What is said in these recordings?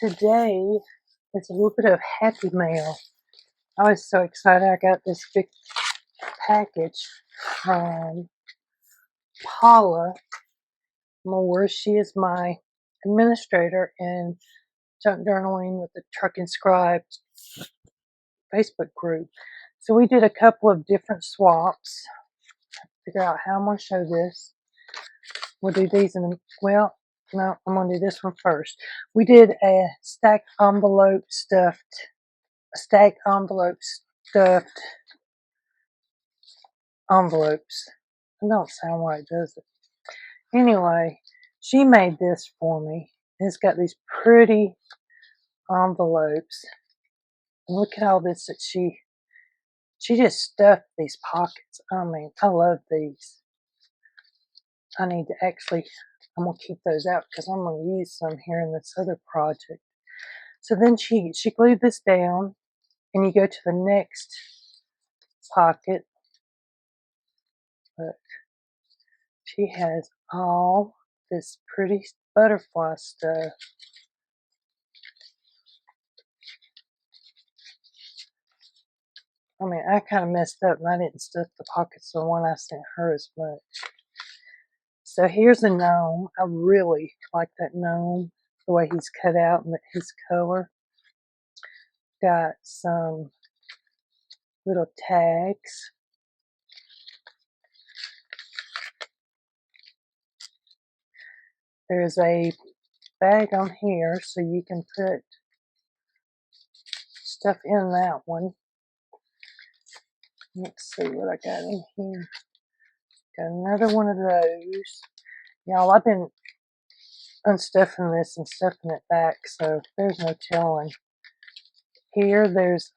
today is a little bit of happy mail. I was so excited I got this big package from Paula Moore. She is my administrator in junk journaling with the Truck and Scribe Facebook group. So we did a couple of different swaps. Figure out how I'm going to show this. We'll do these in well, no, I'm going to do this one first. We did a stack envelope stuffed envelopes. It don't sound right, does it? Anyway, she made this for me. It's got these pretty envelopes. And look at all this that she just stuffed these pockets. I mean, I love these. I need to actually, I'm going to keep those out because I'm going to use some here in this other project. So then she glued this down, and you go to the next pocket. Look, she has all this pretty butterfly stuff. I mean, I kind of messed up and I didn't stuff the pockets of the one I sent her as much. So here's a gnome. I really like that gnome, the way he's cut out and his color. Got some little tags. There's a bag on here so you can put stuff in that one. Let's see what I got in here. Got another one of those. Y'all, I've been unstuffing this and stuffing it back, so there's no telling. Here, there's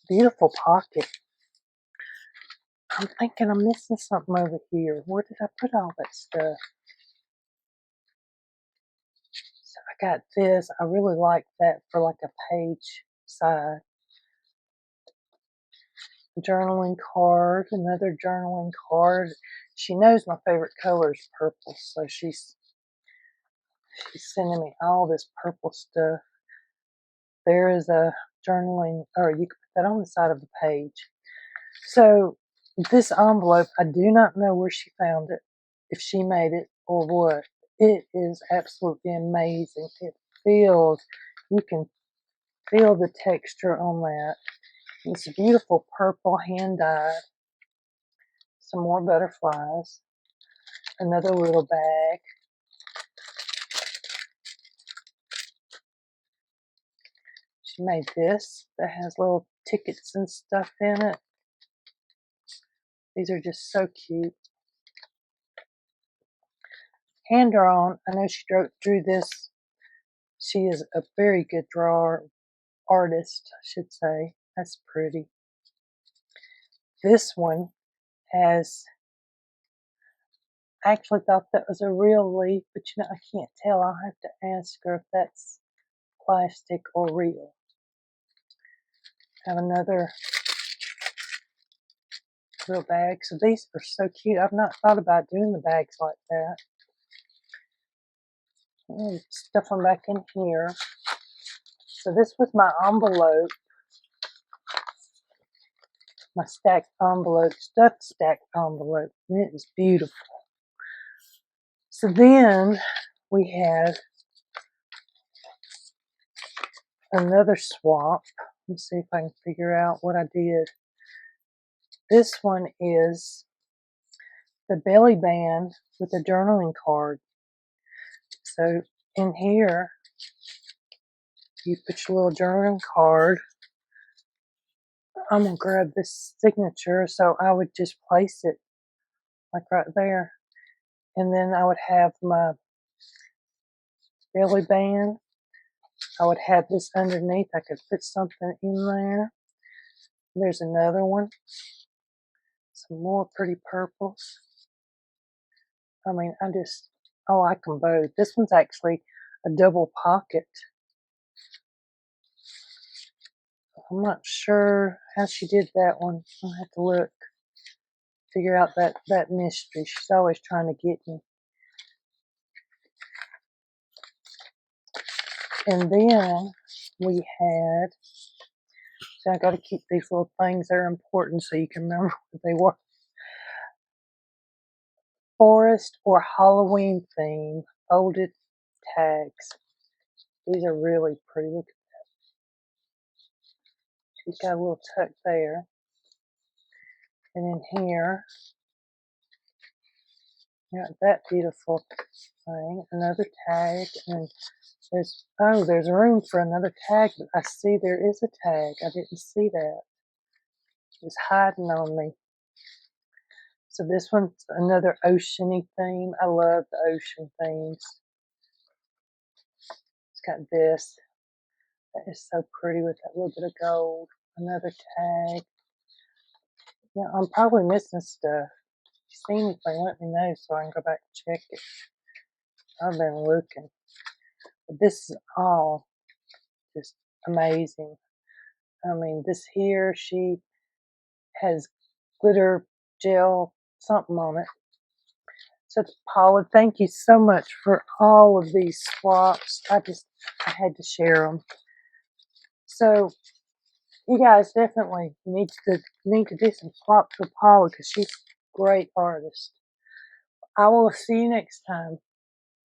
beautiful pocket. I'm thinking I'm missing something over here. Where did I put all that stuff? So I got this. I really like that for like a page side. Journaling card, another journaling card. She knows my favorite color is purple, so she's sending me all this purple stuff. There is a journaling, or you can put that on the side of the page. So this envelope, I do not know where she found it, if she made it or what. It is absolutely amazing. It feels, you can feel the texture on that. It's beautiful purple hand dyed. Some more butterflies. Another little bag. She made this that has little tickets and stuff in it. These are just so cute. Hand drawn. I know she drew this. She is a very good artist, I should say. That's pretty. This one has, I actually thought that was a real leaf, but you know, I can't tell. I'll have to ask her if that's plastic or real. Have another little bag. So these are so cute. I've not thought about doing the bags like that. Stuff them back in here. So this was my envelope. My stacked envelope, stuffed stacked envelope. And it is beautiful. So then we have another swap. Let's see if I can figure out what I did. This one is the belly band with a journaling card. So in here, you put your little journaling card. I'm going to grab this signature, so I would just place it like right there. And then I would have my belly band. I would have this underneath. I could put something in there. There's another one. Some more pretty purples. I mean, I like them both. This one's actually a double pocket. I'm not sure how she did that one. I'll have to look. Figure out that mystery. She's always trying to get me. And then we had, so I got to keep these little things that are important so you can remember what they were. Forest or Halloween theme folded tags. These are really pretty. Look at that. She's got a little tuck there. And in here, got that beautiful thing. Another tag. And there's room for another tag. But I see there is a tag. I didn't see that. It was hiding on me. So this one's another oceany theme. I love the ocean themes. It's got this. That is so pretty with that little bit of gold. Another tag. Yeah, I'm probably missing stuff. If you see anything, let me know so I can go back and check it. I've been looking. But this is all just amazing. I mean, this here, she has glitter gel something on it. So Paula, thank you so much for all of these swaps. I had to share them. So you guys definitely need to do some swaps with Paula because she's a great artist. I will see you next time.